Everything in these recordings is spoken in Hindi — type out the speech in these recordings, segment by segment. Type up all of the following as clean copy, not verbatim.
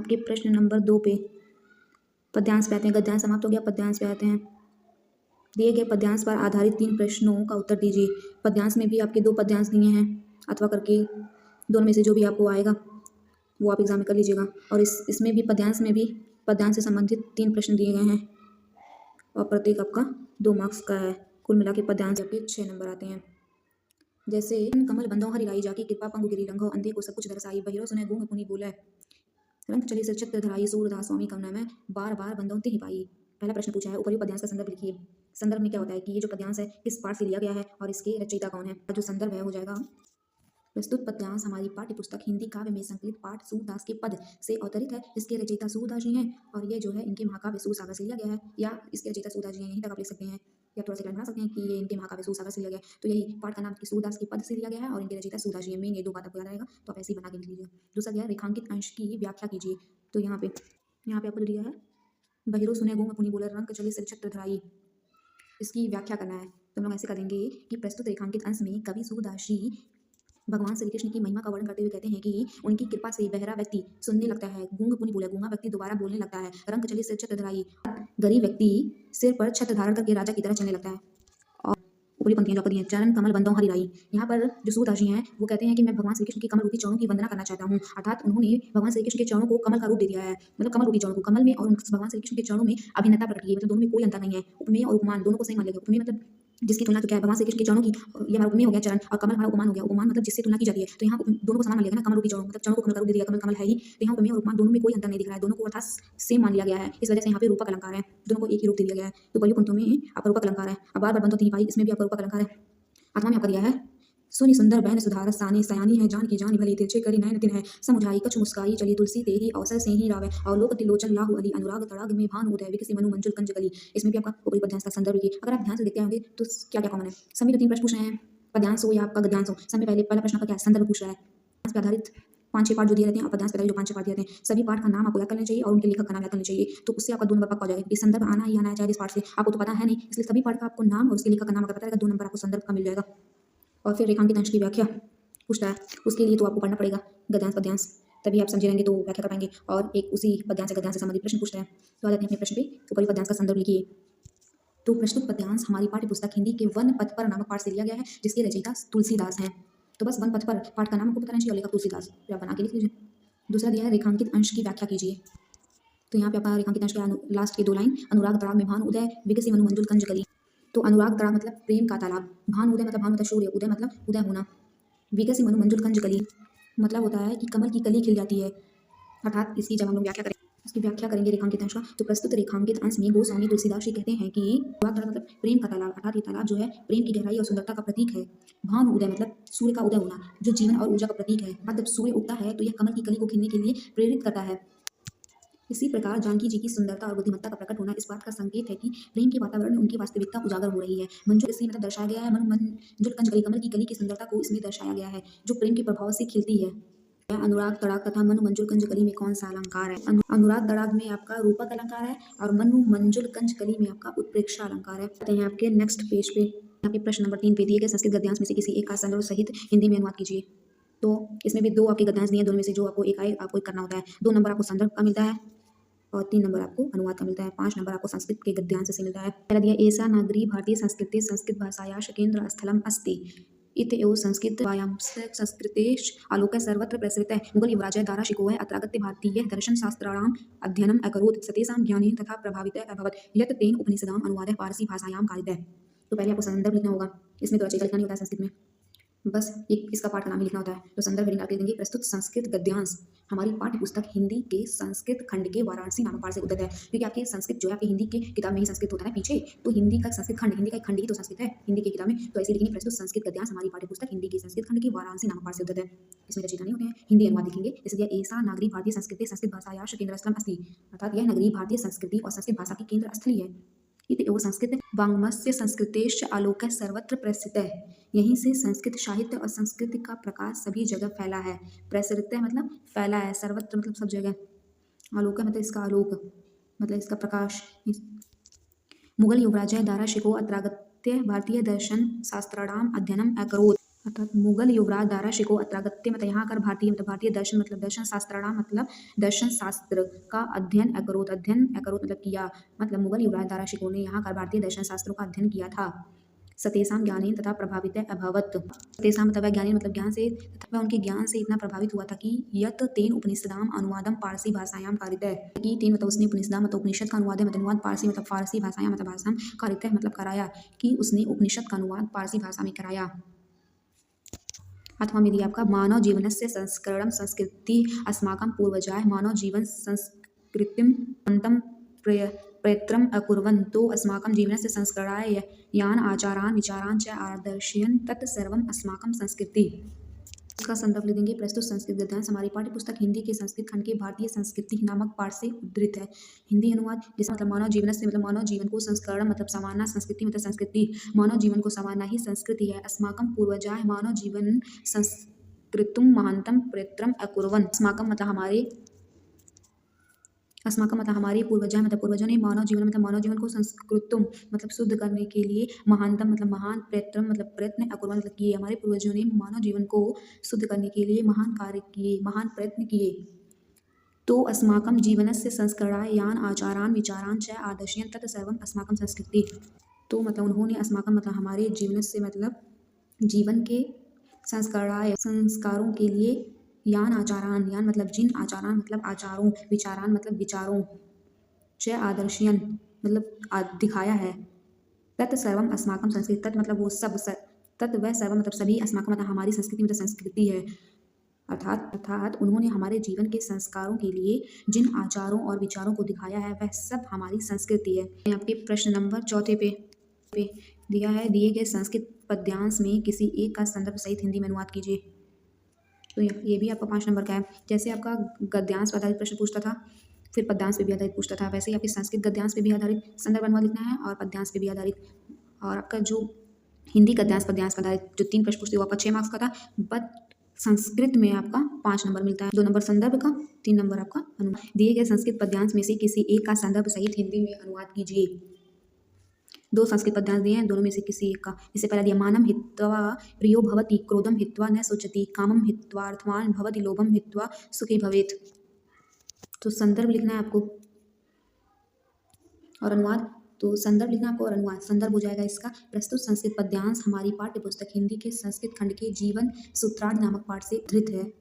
आपके प्रश्न नंबर 2 पे पद्यांश पे आते हैं। गद्यांश समाप्त हो गया, पद्यांश पे आते हैं। दिए गए पद्यांश पर आधारित 3 प्रश्नों का उत्तर दीजिए। पद्यांश में भी आपके 2 पद्यांश दिए हैं, अथवा करके दोनों में से जो भी आपको आएगा वो आप एग्जाम में कर लीजिएगा। और इसमें भी पद्यांश में भी पद्यांश से संबंधित 3 प्रश्न दिए गए हैं और प्रत्येक आपका 2 मार्क्स का है। कुल मिला के पद्यांश आपके 6 नंबर आते हैं। जैसे कमल बंदो हरिराई जाकी कृपा पंगु गिरी रंगो अंधे को सब कुछ दरसाई बहिरो सुने गूंग पुनी बोले रंग चली सर छत्र धराई सूरदास स्वामी कवना में बार बार बंदौती ही पाई। पहला प्रश्न पूछा है, ऊपरी पद्यांश का संदर्भ लिखिए। संदर्भ में क्या होता है कि ये जो पद्यांश है किस पाठ से लिया गया है और इसके रचयिता कौन है। जो संदर्भ है हो जाएगा प्रस्तुत पद्यांश हमारी पाठ्य पुस्तक हिंदी काव्य में संकलित पाठ सूरदास के पद से अवतरित है। इसके रचयिता सूरदास जी हैं और ये जो है इनके महाकाव्य सूरसागर से लिया गया है, या इसके रचयिता सूरदास जी हैं, यहीं तक आप लिख सकते हैं, या थोड़ा सा बना सकते हैं कि ये इनके महाकाव्य सूरसागर से लिया गया है। तो यही पाठ का नाम सूरदास के पद से लिया गया है और इनके रचयिता सूरदास जी हैं। मेन ये 2 बात आपको याद आएगा, तो आप ऐसे ही बना के लिख लीजिए। दूसरा दिया रेखांकित अंश की व्याख्या कीजिए। तो यहाँ पे आपको जो दिया है बहिरो सुने गूंग पुनी बोले रंग चले सर छत्र धराई, इसकी व्याख्या करना है। तो हम लोग ऐसे करेंगे कि प्रस्तुत रेखांकित अंश में कवि सूरदास जी भगवान श्री कृष्ण की महिमा का वर्णन करते हुए कहते हैं कि उनकी कृपा से बहरा व्यक्ति सुनने लगता है, गूंग पुनी बोले गूंगा व्यक्ति दोबारा बोलने लगता है, रंग चले सिर छत्र धराई गरीब व्यक्ति सिर पर छत्र धारण करके राजा की तरह चलने लगता है। और ऊपरी पंक्तियां जो आपको दी हैं, चरण कमल बंदों हरिराई, यहाँ पर जो सूरदास जी हैं वो कहते हैं कि मैं भगवान श्री कृष्ण के कमल रूपी चरणों की वंदना करना चाहता हूँ। अर्थात उन्होंने भगवान श्री कृष्ण के चरणों को कमल का रूप दे दिया है, मतलब कमल रूपी चरणों को कमल में और भगवान श्री कृष्ण के चरणों में अभिन्नता प्रकट की है। मतलब दोनों में कोई अंतर नहीं है, उपमेय और उपमान दोनों को सही मान लिया। उपमेय मतलब जिसकी तुलना तो क्या है भगवान श्री कृष्ण के चरणों की, ये हमारा उपमेय हो गया चरण, और कमल हमारा उपमान हो गया। उपमान मतलब जिससे तुलना की जाती है, तो यहाँ दोनों को समान मान लिया ना, कमल रूपी चरणों मतलब चरणों को कमल का रूप दे दिया, कमल कमल है ही, तो यहाँ उपमेय और उपमान दोनों में कोई अंतर नहीं दिख रहा है, दोनों को अर्थात सेम मान लिया गया है। इस वजह से यहाँ पे रूपक अलंकार है, दोनों को एक ही रूप दे दिया गया है। तो पहली पंक्तियों में आपका रूपक अलंकार है। अब बार बार बंदो तीन पाई, इसमें भी आपका रूपक अलंकार है। आत्मा में आपका दिया है सुनी सुंदर बहन सुधार सानी सयानी है जान की जान भली तिरछे करी नयन तिन है समुझाई कछु मुस्काई चली तुलसी तेरी अवसर से ही रावे और लोक तिलोचन लाहु अली अनुराग तड़ाग में भान उदय विकसी मनु मंजुल कंज कली। इसमें भी आपका ऊपरी पद्यांश का संदर्भ लिखिए। अगर आप ध्यान से देखते होंगे तो क्या क्या कॉमन है। सभी 3 प्रश्न पूछ रहे हैं, पद्यांश हो या आपका गद्यांश हो, सब में पहला प्रश्न का क्या संदर्भ पूछ रहा है। पद्यांश पे आधारित 5-6 पाठ जो दिए रहते हैं और पद्यांश पे आधारित जो 5-6 पाठ दिए रहते हैं, सभी पाठ का नाम आपको याद करना चाहिए और उनके लेखक का नाम याद करना चाहिए। तो उससे आपका 2 नंबर पक्का हो जाएगा कि संदर्भ आना ही आना है चाहे इस पाठ से, आपको तो पता है नहीं, इसलिए सभी पाठ का आपको नाम और उसके लेखक का नाम अगर पता रहेगा 2 नंबर आपको संदर्भ का मिल जाएगा। और फिर रेखांकित अंश की व्याख्या पूछता है, उसके लिए तो आपको पढ़ना पड़ेगा गद्यांश पद्यांश, तभी आप समझे रहेंगे तो व्याख्या कर पाएंगे। और एक उसी पद्यांश से संबंधित प्रश्न पूछता है। तो आ जाते हैं अपने प्रश्न पे, ऊपरी पद्यांश का संदर्भ लिखिए। तो प्रस्तुत पद्यांश हमारी पाठ्य पुस्तक हिंदी के वन पथ पर नामक पाठ से लिया गया है, जिसके रचयिता तुलसीदास हैं। तो बस वन पथ पर पाठ का नाम आपको पता रहना चाहिए और लेखक तुलसीदास, फिर आप बना के लिख लीजिए। दूसरा दिया है रेखांकित अंश की व्याख्या कीजिए। तो यहाँ पे आपका रेखांकित अंश का लास्ट के 2 लाइन, अनुराग तड़ाग में भान उदय विकसी मनु मंजुल कंज कली। तो अनुराग तड़ाग मतलब प्रेम का तालाब, भान उदय मतलब भान होता है सूर्य, उदय मतलब उदय होना, विकसी मनु मंजुल कंज कली मतलब होता है कि कमल की कली खिल जाती है। अर्थात इसकी जब हम लोग व्याख्या करेंगे, इसकी व्याख्या करेंगे रेखांकित अंश का, तो प्रस्तुत रेखांकित अंश में गोस्वामी तुलसीदास जी कहते हैं कि अनुराग तड़ाग मतलब प्रेम का तालाब, अर्थात ये तालाब जो है प्रेम की गहराई और सुंदरता का प्रतीक है। भानु उदय मतलब सूर्य का उदय होना, जो जीवन और ऊर्जा का प्रतीक है। जब सूर्य उगता है तो यह कमल की कली को खिलने के लिए प्रेरित करता है। इसी प्रकार जानकी जी की सुंदरता और बुद्धिमत्ता का प्रकट होना इस बात का संकेत है कि प्रेम के वातावरण में उनकी वास्तविकता उजागर हो रही है। मंजुल इसलिए मतलब दर्शाया गया है, मंजुल कंज कली कमल की कली की सुंदरता को इसमें दर्शाया गया है जो प्रेम के प्रभाव से खिलती है। अनुराग तड़ाग तथा मनु मंजुल कंज कली में कौन सा अलंकार है। अनुराग तड़ाग में आपका रूपक अलंकार है और मनु मंजुल कंज कली में आपका उत्प्रेक्षा अलंकार है। आते हैं आपके नेक्स्ट पेज पे, यहाँ पे प्रश्न नंबर 3 पे दिए गए संस्कृत गद्यांश में से किसी एक का संदर्भ सहित हिंदी में अनुवाद कीजिए। तो इसमें भी 2 आपके गद्यांश दिए, दोनों में से जो आपको एक आए आपको एक करना होता है। 2 नंबर आपको संदर्भ का मिलता है और 3 नंबर आपको अनुवाद का मिलता है। 5 नंबर आपको संस्कृत के गद्यांश से मिलता है। पहला दिया एसा नागरी भारतीय संस्कृते संस्कृत भाषायाश केंद्र स्थलम अस्ति इत एव संस्कृत वायाम संस्कृतेश आलोक सर्वत्र प्रसृतः मुगल युवराज दारा शिकोह अत्रागत्य भारतीय दर्शन शास्त्राणाम अध्ययनम अकरोत् सतेषां ज्ञानेन तथा प्रभावितः अभवत् यत् तेन उपनिषदाम अनुवादः पारसी भाषायां कारितः। तो पहले आपको संदर्भ लिखना होगा, इसमें तो रचयिता लिखना नहीं होता है संस्कृत में, बस एक इसका पाठ का नाम ही लिखना होता है। तो संदर्भ हेडिंग डाल देंगे प्रस्तुत संस्कृत गद्यांश हमारी पाठ्य पुस्तक हिंदी के संस्कृत खंड के वाराणसी नामक पाठ से उद्धृत है। क्योंकि आपके संस्कृत जो है आपकी हिंदी के किताब में ही संस्कृत होता है पीछे, तो हिंदी का संस्कृत खंड, हिंदी का एक खंड ही तो संस्कृत है हिंदी की किताब में, तो ऐसे लिखेंगे प्रस्तुत संस्कृत गद्यांश हमारी पाठ्य पुस्तक हिंदी के संस्कृत खंड के वाराणसी नामक पाठ से उद्धृत है। इसमें रचयिता नहीं होते हैं, हिंदी अनुवाद लिखेंगे। इसलिए ऐसा नागरी भारतीय संस्कृति संस्कृत भाषायाश केंद्र स्थलम अस्ति, अर्थात यह नगरी भारतीय संस्कृति और संस्कृत भाषा की केंद्र स्थली है। इत एव संस्कृत वाङ्मयस्य संस्कृतेश्च आलोकः सर्वत्र प्रसृतः, यहीं से संस्कृत साहित्य और संस्कृति का प्रकाश सभी जगह फैला है। प्रसृतः मतलब फैला है, सर्वत्र मतलब सब जगह, आलोक मतलब इसका आलोक मतलब इसका प्रकाश। मुगल युवराज दारा शिकोह अत्रागत्य भारतीय दर्शन शास्त्राणाम अध्ययनम अकरोत्, अर्थात मुगल युवराज दारा शिकोह अत्रागत्य मतलब यहाँ कर भारतीय मतलब भारतीय दर्शन मतलब दर्शन शास्त्राणाम मतलब दर्शन शास्त्र का अध्ययन अकरोत मतलब किया। मतलब मुगल युवराज दारा शिकोह ने यहाँ कर भारतीय दर्शन शास्त्रों का अध्ययन किया था। सतेषां ज्ञानेन तथा प्रभावित अभवत। सतेषां मतलब ज्ञानेन मतलब ज्ञान से तथा वह उनके ज्ञान से इतना प्रभावित हुआ था कि यत तेन उपनिषदाम अनुवादम पारसी भाषायाम कारितः कि तेन मतलब उसने उपनिषदाम मतलब उपनिषद का अनुवाद है मतलब अनुवाद पारसी मतलब फारसी भाषायाम मतलब भाषा में कारितः मतलब कराया कि उसने उपनिषद का अनुवाद पारसी भाषा में कराया। अथवा में दिया आपका मानव जीवनस्य संस्करणं संस्कृति अस्माकं पूर्वजाः मानव जीवन संस्कृतिं अन्तं प्रयत्रम् अकुर्वन् तो अस्माकं जीवनस्य संस्करणाय यान आचारान् विचारान् च आदर्शयन् तत् सर्वम् अस्माकं संस्कृति। इसका संदर्भ ले देंगे प्रस्तुत संस्कृत गद्यांश हमारी पाठ्य पुस्तक हिंदी के संस्कृत खंड के भारतीय संस्कृति नामक पाठ से उद्धृत है। हिंदी अनुवाद जिसका मतलब मानव जीवन से मतलब मानव जीवन को संस्करण मतलब समाना संस्कृति मतलब संस्कृति मानव जीवन को समाना ही संस्कृति है। अस्माकं पूर्वजाय मानव जीवन संस्कृतुं महांतम प्रयत्नम अकुर्वन् अस्माकं मतलब हमारे पूर्वजा मतलब पूर्वजों ने मानव जीवन को संस्कृतुम मतलब शुद्ध करने के लिए महानतम मतलब महान प्रयत्न मतलब प्रयत्न अकुर्वन् मतलब किए। हमारे पूर्वजों ने मानव जीवन को शुद्ध करने के लिए महान कार्य किए महान प्रयत्न किए। तो अस्माकं जीवनस्य संस्करणाय यान आचारान् विचारान् च आदर्शयन् तत् सर्वम् अस्माकं संस्कृति। तो मतलब उन्होंने अस्माकं मतलब हमारे जीवन से मतलब जीवन के संस्करणाय संस्कारों के लिए यान आचारान यान मतलब जिन आचारान मतलब आचारों विचारान मतलब विचारों च आदर्शयन मतलब दिखाया है। तत् सर्वम अस्माकम संस्कृति तत् मतलब वो सब तत् वह सर्वम मतलब सभी अस्माकम मतलब हमारी संस्कृति मतलब संस्कृति है। अर्थात उन्होंने हमारे जीवन के संस्कारों के लिए जिन आचारों और विचारों को दिखाया है वह सब हमारी संस्कृति है। आपके प्रश्न नंबर 4 पे दिया है दिए गए संस्कृत पद्यांश में किसी एक का संदर्भ सहित हिंदी में अनुवाद कीजिए। तो ये भी आपका 5 नंबर का है। जैसे आपका गद्यांश पर आधारित प्रश्न पूछता था फिर पद्यांश पे भी आधारित पूछता था वैसे ही आपके संस्कृत गद्यांश पे भी आधारित संदर्भ अनुवाद लिखना है और पद्यांश पे भी आधारित। और आपका जो हिंदी गद्यांश पद्यांश पर आधारित जो 3 प्रश्न पूछते वो आपका 6 मार्क्स का था बट संस्कृत में आपका 5 नंबर मिलता है। 2 नंबर संदर्भ का 3 नंबर आपका अनुवाद। दिए गए संस्कृत पद्यांश में से किसी एक का संदर्भ सहित हिंदी में अनुवाद कीजिए। 2 संस्कृत पद्यांश दिए हैं दोनों में से किसी एक का। इससे पहला दिया मानम हित्वा प्रियो भवति क्रोधम हित्वा न सोचति कामम हित्वा अर्थवान भवति लोभम हित्वा सुखी भवेत। तो संदर्भ लिखना है आपको और अनुवाद तो संदर्भ लिखना आपको और अनुवाद। संदर्भ हो जाएगा इसका प्रस्तुत संस्कृत पद्यांश हमारी पाठ्य पुस्तक हिंदी के संस्कृत खंड के जीवन सूत्रार्थ नामक पाठ से उद्धृत है।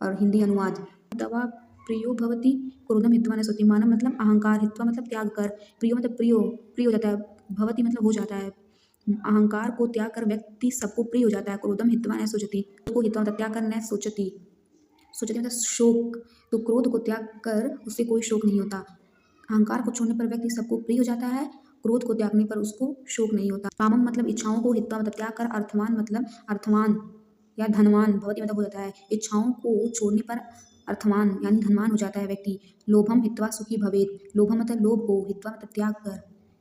और हिंदी अनुवाद दवा प्रियो भवति क्रोधम हित्वा न सोचति मानव मतलब अहंकार हित्वा मतलब त्याग कर प्रियो मतलब प्रिय हो जाता है भवति मतलब हो जाता है अहंकार को त्याग कर व्यक्ति सबको प्रिय हो जाता है। क्रोधम हित्वा न सोचति को हित्वा मतलब त्याग कर न सोचति मतलब शोक तो क्रोध को त्याग कर उससे कोई शोक नहीं होता। अहंकार को छोड़ने पर व्यक्ति सबको प्रिय हो जाता है क्रोध को त्यागने पर उसको शोक नहीं होता। कामम मतलब इच्छाओं को हित्वा मतलब त्याग कर अर्थवान मतलब अर्थवान या धनवान भवति मतलब हो जाता है। इच्छाओं को छोड़ने पर अर्थवान यानी धनवान हो जाता है व्यक्ति। लोभम हित्वा सुखी भवेत लोभम मतलब लोभ को हित्वा मतलब त्याग कर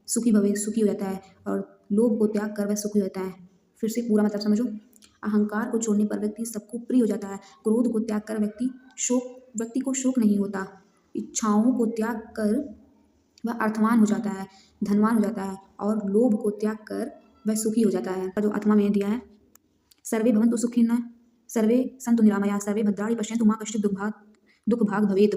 सुखी भवेत सुखी हो जाता है और लोभ को त्याग कर वह सुखी होता है। फिर से पूरा मतलब समझो अहंकार को छोड़ने पर व्यक्ति सबको प्रिय हो जाता है क्रोध को त्याग कर व्यक्ति को शोक नहीं होता। इच्छाओं को त्याग कर वह अर्थवान हो जाता है धनवान हो जाता है और लोभ को त्याग कर वह सुखी हो जाता है। जो आत्मा में दिया है सर्वे भवन्तु सुखिनः सर्वे सन्तु निरामयाः सर्वे भद्राणि पश्यन्तु मा कश्चित् दुःख भाग भवेत्।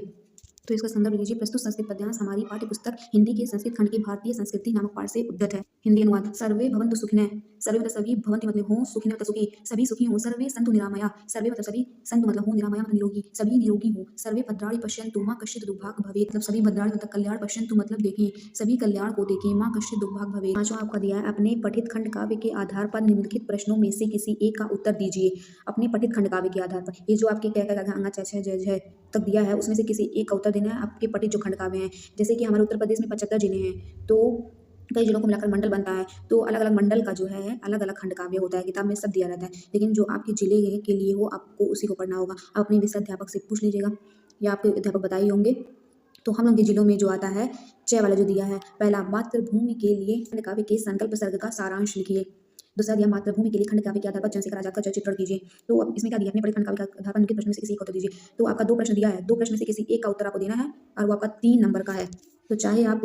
तो इसका संदर्भ लीजिए प्रस्तुत संस्कृत पद्यांश हमारी पाठ्य पुस्तक हिंदी के संस्कृत खंड के भारतीय संस्कृति नामक पाठ से उद्धृत है। हिंदी अनुवाद सर्वे भवन्तु सुखिनः सर्वे मतलब सभी भवन्ति मतलब हो सुखिनः मतलब सुखी सभी सुखी हो सर्वे सन्तु निरामयाः सर्वे मतलब सभी संतु मतलब हो निरामयाः मतलब निरोगी सभी निरोगी हो सर्वे भद्राणि पश्यन्तु मा कश्चित् दुर्भाग् भवेत् मतलब सभी भद्राणि मतलब कल्याण पश्यन्तु मतलब देखें सभी कल्याण को देखें मा कश्चित् दुर्भाग् भवेत्। पांचवा आपका दिया है अपने पठित खंड काव्य के आधार पर निम्नलिखित प्रश्नों में से किसी एक का उत्तर दीजिए। अपने पठित खंड काव्य के आधार पर ये जो आपके क्या जय तक दिया है उसमें से किसी एक का उत्तर देना है आपके पठित जो खंड काव्य हैं। जैसे कि हमारे उत्तर प्रदेश में 75 जिले हैं तो कई जिलों को मिलाकर मंडल बनता है तो अलग अलग मंडल का जो है अलग अलग खंड काव्य होता है किताब में सब दिया रहता है लेकिन जो आपके जिले के लिए हो आपको उसी को पढ़ना होगा। आप अपने विषय अध्यापक से पूछ लीजिएगा या आपके अध्यापक बताए होंगे। तो हम लोग के जिलों में जो आता है च वाला जो दिया है पहला मातृभूमि के लिए खंड काव्य के संकल्प सर्ग का सारांश लिखिए। दूसरा दिया मातृभूमि के लिए खंड काव्य के आधार पर चंद्रशेखर आजाद का चलचित्रण कीजिए। तो अब इसमें क्या दिया अपने पढ़े खंड काव्य का आधार पर निम्नलिखित प्रश्न में से किसी एक उत्तर दीजिए। तो आपका 2 प्रश्न दिया है 2 प्रश्न में से किसी एक का उत्तर आपको देना है और वो आपका 3 नंबर का है। तो चाहे आप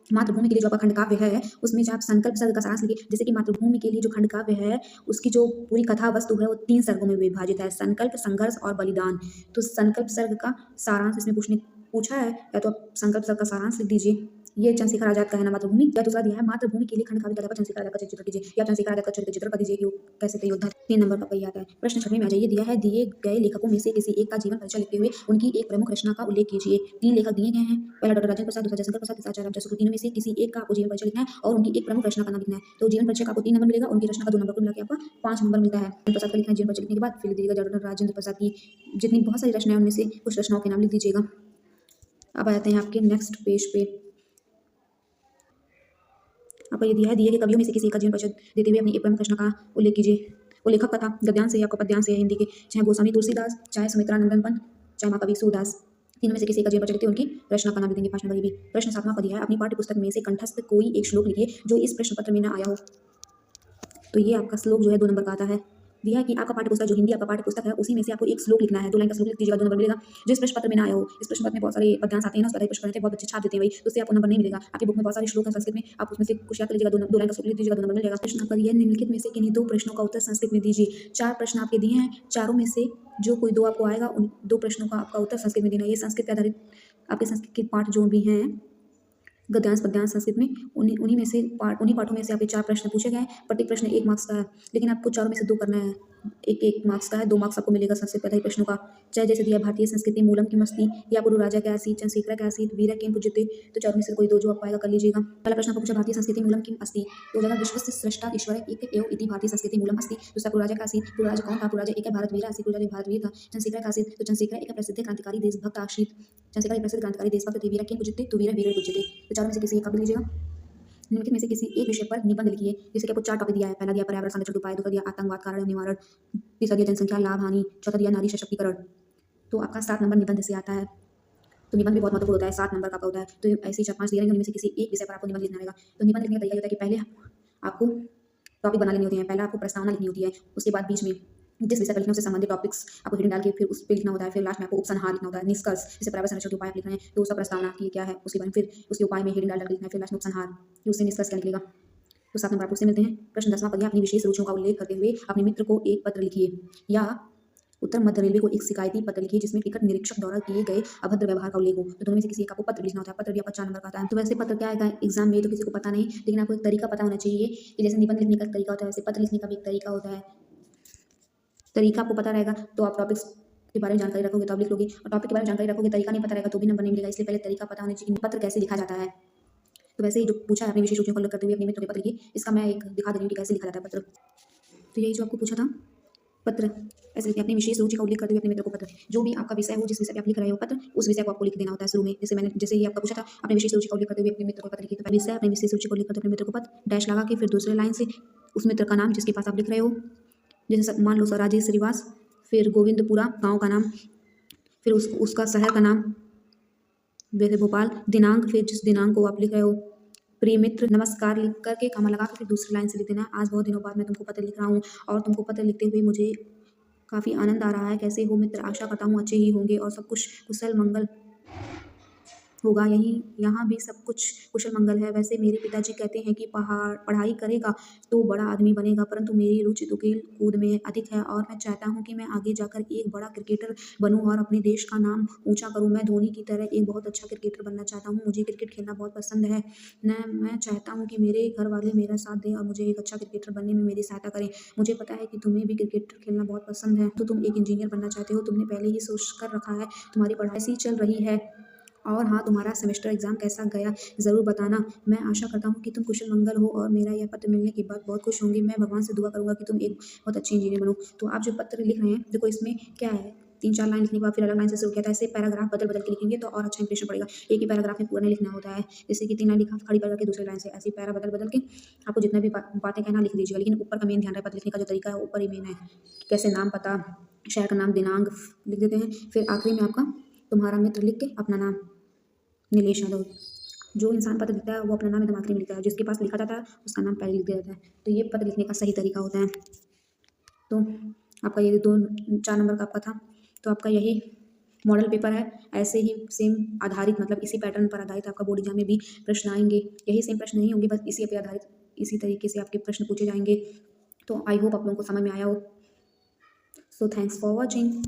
मातृभूमि के लिए जो आपका खंडकाव्य है उसमें जो आप संकल्प सर्ग का सारांश लिखिए। जैसे कि मातृभूमि के लिए जो खंडकाव्य है उसकी जो पूरी कथा वस्तु है वो 3 सर्गों में विभाजित है, संकल्प, संघर्ष और बलिदान। तो संकल्प सर्ग का सारांश इसमें पूछा है, या तो आप संकल्प सर्ग का सारांश लिख दीजिए। ये चंद्रशेखर आजाद का है ना मातृभूमि। या दूसरा दिया है मातृभूमि के लिए खंडकाव्य के आधार पर चंद्रशेखर आजाद का चित्र कीजिए, या चंद्रशेखर आजाद का चरित्र चित्र कर दीजिए कि वो कैसे थे योद्धा। 3 नंबर का पहिया आता है। प्रश्न 6वें में आ जाइए। दिया है दिए गए लेखकों में से किसी एक का जीवन परिचय लिखते हुए उनकी एक प्रमुख रचना का उल्लेख कीजिए। 3 लेखक दिए गए हैं, पहला डॉक्टर राजेंद्र प्रसाद, दूसरा जयशंकर प्रसाद, तीसरा आचार्य रामचंद्र शुक्ल। तीनों में से किसी एक का आपको जीवन परिचय लिखना है और उनकी एक प्रमुख रचना का नाम लिखना है। तो जीवन परिचय का आपको 3 नंबर मिलेगा, उनकी रचना का 2 नंबर, कुल मिला के आपका 5 नंबर मिलता है। प्रसाद का लिखना है जीवन परिचय लिखने के बाद, फिर दीजिएगा डॉक्टर राजेंद्र प्रसाद की जितनी बहुत सारी रचनाएं उनमें से कुछ रचनाओं के नाम लिख दीजिएगा। अब आ जाते हैं आपके नेक्स्ट पेज पे। आपको ये दिया है, दिए गए कवियों में से किसी एक का जीवन परिचय देते हुए अपनी एक प्रमुख रचना का उल्लेख कीजिए। वो लेखक का था, गद्यांश है या आपका पद्यांश है हिंदी के, चाहे गोस्वामी तुलसीदास, चाहे सुमित्रा नंदन पंत, चाहे महाकवि सूरदास। तीनों में से किसी एक का जीवन परिचय देते हुए उनकी रचना का नाम लिख देंगे 5 नंबर की भी। प्रश्न 7वां का दिया है, अपनी पाठ्य पुस्तक में से कंठस्थ कोई एक श्लोक लिखिए जो इस प्रश्न पत्र में ना आया हो। तो ये आपका श्लोक जो है 2 नंबर का आता है। दिया है कि आपका पाठ्यपुस्तक जो हिंदी आपका पाठ्यपुस्तक है उसी में से आपको एक श्लोक लिखना है, 2 लाइन का श्लोक लिख दीजिएगा, 2 नंबर मिलेगा। जो इस प्रश्न पत्र में ना आया हो, इस प्रश्न पत्र में बहुत सारे पद्यांश आते हैं ना, उसका प्रश्न करते हैं, बहुत अच्छे छाप देते हैं भाई, तो उससे आपको नंबर नहीं मिलेगा। आपकी बुक में बहुत सारे श्लोक हैं संस्कृत में, आप उसमें से कुछ याद कर लीजिएगा, 2 लाइन का श्लोक लिख दीजिएगा, 2 नंबर मिलेगा। प्रश्न आपका दिया है, निम्नलिखित में से किन्हीं 2 प्रश्नों का उत्तर संस्कृत में दीजिए। 4 प्रश्न आपके दिए हैं, चारों में से जो कोई 2 आपको आएगा उन 2 प्रश्नों का आपका उत्तर संस्कृत में देना है। ये संस्कृत पे आधारित आपके संस्कृत के पाठ जो भी हैं गद्यांश पद्यांश संस्कृत में उन्हीं में से उन्हीं पाठों में से आपके 4 प्रश्न पूछे गए हैं। प्रत्येक प्रश्न 1 मार्क्स का है, लेकिन आपको चारों में से 2 करना है। 1-1 मार्क्स का है, 2 मार्क्स आपको मिलेगा संस्कृत पे आधारित प्रश्नों का। चाहे जैसे दिया भारतीय संस्कृति मूलम किम अस्ति, या गुरु राजा क्या आसीत्, चंद्रशेखर क्या आसीत्, वीर किम पूज्यते। तो चारों में से कोई 2 जो आपको आएगा कर लीजिएगा। पहला प्रश्न आपको पूछा भारतीय संस्कृति मूलम किम अस्ति, तो जगह विश्वस्य स्रष्टा ईश्वर एक एव इति भारतीय संस्कृति मूलम अस्ति। दूसरा गुरु राजा क्या आसीत्, गुरु राजा कौन था, गुरु राजा एक भारत वीर आसीत्, गुरु राजा भारत वीर था। चंद्रशेखर क्या आसीत्, तो चंद्रशेखर एक प्रसिद्ध क्रांतिकारी देशभक्त आसीत्, चंद्रशेखर एक प्रसिद्ध क्रांतिकारी देशभक्त थे। वीर किम पूज्यते, तो वीर वीर पूज्यते। तो चारों में से किसी एक का लीजिएगा। निम्नलिखित में से किसी एक विषय पर निबंध लिखिए। जैसे कि आपको 4 टॉपिक दिया है, पहला दिया पर्यावरण संरक्षण के उपाय, दूसरा दिया आतंकवाद कारण एवं निवारण, तीसरा दिया जनसंख्या लाभ हानि, चौथा दिया नारी सशक्तिकरण। तो आपका 7 नंबर निबंध से आता है। तो निबंध भी बहुत महत्वपूर्ण होता है, 7 नंबर का आपका होता है। तो ऐसे ही 4-5 दिए रहेंगे, उनमें से किसी एक विषय पर आपको निबंध लिखना रहेगा। तो निबंध लिखने का तरीका होता है कि पहले आपको टॉपिक बना लेनी होती है, पहले आपको प्रस्तावना लिखनी होती है, उसके बाद बीच में जिस विषय पर लिखना है उससे संबंधित टॉपिक्स आपको हेडिंग डाल के फिर उस पे लिखना होता है। फिर लास्ट में आपको उपसंहार लिखना होता है, निष्कर्ष। जैसे पर्यावरण संरक्षण के उपाय आप लिख रहे हैं तो उसका प्रस्तावना की क्या है, उसके बाद फिर उसके उपाय में हेडिंग डाल कर लिखना है, फिर लास्ट में उपसंहार, फिर उससे निष्कर्ष क्या निकलेगा। तो 7 नंबर आपको उससे मिलते हैं। प्रश्न 10वां पढ़िए, अपनी विशेष रुचियों का उल्लेख करते हुए अपने मित्र को एक पत्र लिखिए, या उत्तर मध्य रेलवे को एक शिकायती पत्र लिखिए जिसमें टिकट निरीक्षक द्वारा किए गए अभद्र व्यवहार का उल्लेख हो। तो दोनों में से किसी एक आपको पत्र लिखना होता है। पत्र भी आपका 4 नंबर का आता है। तो वैसे पत्र क्या आएगा एग्जाम में तो किसी को पता नहीं, लेकिन आपको एक तरीका पता होना चाहिए कि जैसे निबंध लिखने का तरीका होता है वैसे पत्र लिखने का भी एक तरीका होता है। तरीका आपको पता रहेगा तो आप टॉपिक्स के बारे में जानकारी रखोगे तो आप लिख लोगे, और टॉपिक के बारे में जानकारी रखोगे तरीका नहीं पता रहेगा तो भी नंबर नहीं मिलेगा। इसलिए पहले तरीका पता होना चाहिए कि पत्र कैसे लिखा जाता है। तो वैसे ही जो पूछा है अपनी विशेष रुचियों को उल्लेख करते हुए अपने मित्र के पत्र लिखिए, इसका मैं एक दिखा दे रही हूँ कि कैसे लिखा जाता है पत्र। तो यही जो आपको पूछा था, पत्र ऐसे लिखिए, अपनी विशेष रुचि का उल्लेख करते हुए अपने मित्र को पत्र। जो भी आपका विषय हो, जिस विषय पे आप लिख रहे हो पत्र, उस विषय को आपको लिख देना होता है शुरू में। जैसे ये आपका पूछा था, अपनी विशेष रुचि का उल्लेख करते हुए अपने मित्र को पत्र लिखिए। तो पहले विषय, अपनी विशेष रुचि को उल्लेख करते हुए अपने मित्र को पत्र, डैश लगा के फिर दूसरे लाइन से उस मित्र का नाम जिसके पास आप लिख रहे हो। जैसे मान लो राजेश श्रीवास, फिर गोविंदपुरा गाँव का नाम, फिर उसका शहर का नाम, वैसे भोपाल, दिनांक, फिर जिस दिनांक को आप लिख रहे हो, प्रिय मित्र, नमस्कार लिख करके कॉमा लगा के फिर दूसरी लाइन से लिख देना, आज बहुत दिनों बाद मैं तुमको पत्र लिख रहा हूँ और तुमको पत्र लिखते हुए मुझे काफ़ी आनंद आ रहा है। कैसे हो मित्र, आशा करता हूँ अच्छे ही होंगे और सब कुछ कुशल मंगल होगा। यहाँ भी सब कुछ कुशल मंगल है। वैसे मेरे पिताजी कहते हैं कि पढ़ाई करेगा तो बड़ा आदमी बनेगा, परंतु मेरी रुचि तो खेल कूद में अधिक है और मैं चाहता हूँ कि मैं आगे जाकर एक बड़ा क्रिकेटर बनूँ और अपने देश का नाम ऊंचा करूँ। मैं धोनी की तरह एक बहुत अच्छा क्रिकेटर बनना चाहता हूँ। मुझे क्रिकेट खेलना बहुत पसंद है। मैं चाहता हूँ कि मेरे घर वाले मेरा साथ दें और मुझे एक अच्छा क्रिकेटर बनने में मेरी सहायता करें। मुझे पता है कि तुम्हें भी क्रिकेट खेलना बहुत पसंद है, तो तुम एक इंजीनियर बनना चाहते हो। तुमने पहले ही सोच कर रखा है, तुम्हारी पढ़ाई ऐसी चल रही है। और हाँ, तुम्हारा सेमेस्टर एग्ज़ाम कैसा गया ज़रूर बताना। मैं आशा करता हूँ कि तुम कुशल मंगल हो और मेरा यह पत्र मिलने के बाद बहुत खुश होंगी। मैं भगवान से दुआ करूँगा कि तुम एक बहुत अच्छी इंजीनियर बनो। तो आप जो पत्र लिख रहे हैं, देखो इसमें क्या है, 3-4 लाइन लिखने के बाद फिर अलग लाइन से शुरू किया था। ऐसे पैराग्राफ बदल बदल के लिखेंगे तो और अच्छा इंप्रेशन पड़ेगा। एक ही पैराग्राफ में पूरा नहीं लिखना होता है। जैसे कि 3 लाइन लिखा, खड़ी पकड़ के दूसरी लाइन से ऐसे पैरा बदल बदल के आपको जितना भी बातें कहना लिख दीजिएगा। लेकिन ऊपर का मेन ध्यान रहे, पत्र लिखने का जो तरीका है ऊपर ही मेन है। कैसे नाम, पता, शहर का नाम, दिनांक लिख देते हैं। फिर आखिरी में आपका तुम्हारा मित्र लिख के अपना नाम, नीलेश यादव। जो इंसान पत्र लिखता है वो अपना नाम एकदम आखिरी में लिखता है, जिसके पास लिखा जाता है उसका नाम पहले लिख दिया जाता है। तो ये पत्र लिखने का सही तरीका होता है। तो आपका ये 2-4 नंबर का आपका था। तो आपका यही मॉडल पेपर है, ऐसे ही सेम आधारित मतलब इसी पैटर्न पर आधारित आपका बोर्ड एग्जाम में भी प्रश्न आएंगे। यही सेम प्रश्न नहीं होंगे, बस इसी पे आधारित इसी तरीके से आपके प्रश्न पूछे जाएंगे। तो आई होप आप लोगों को समझ में आया हो। So thanks for watching.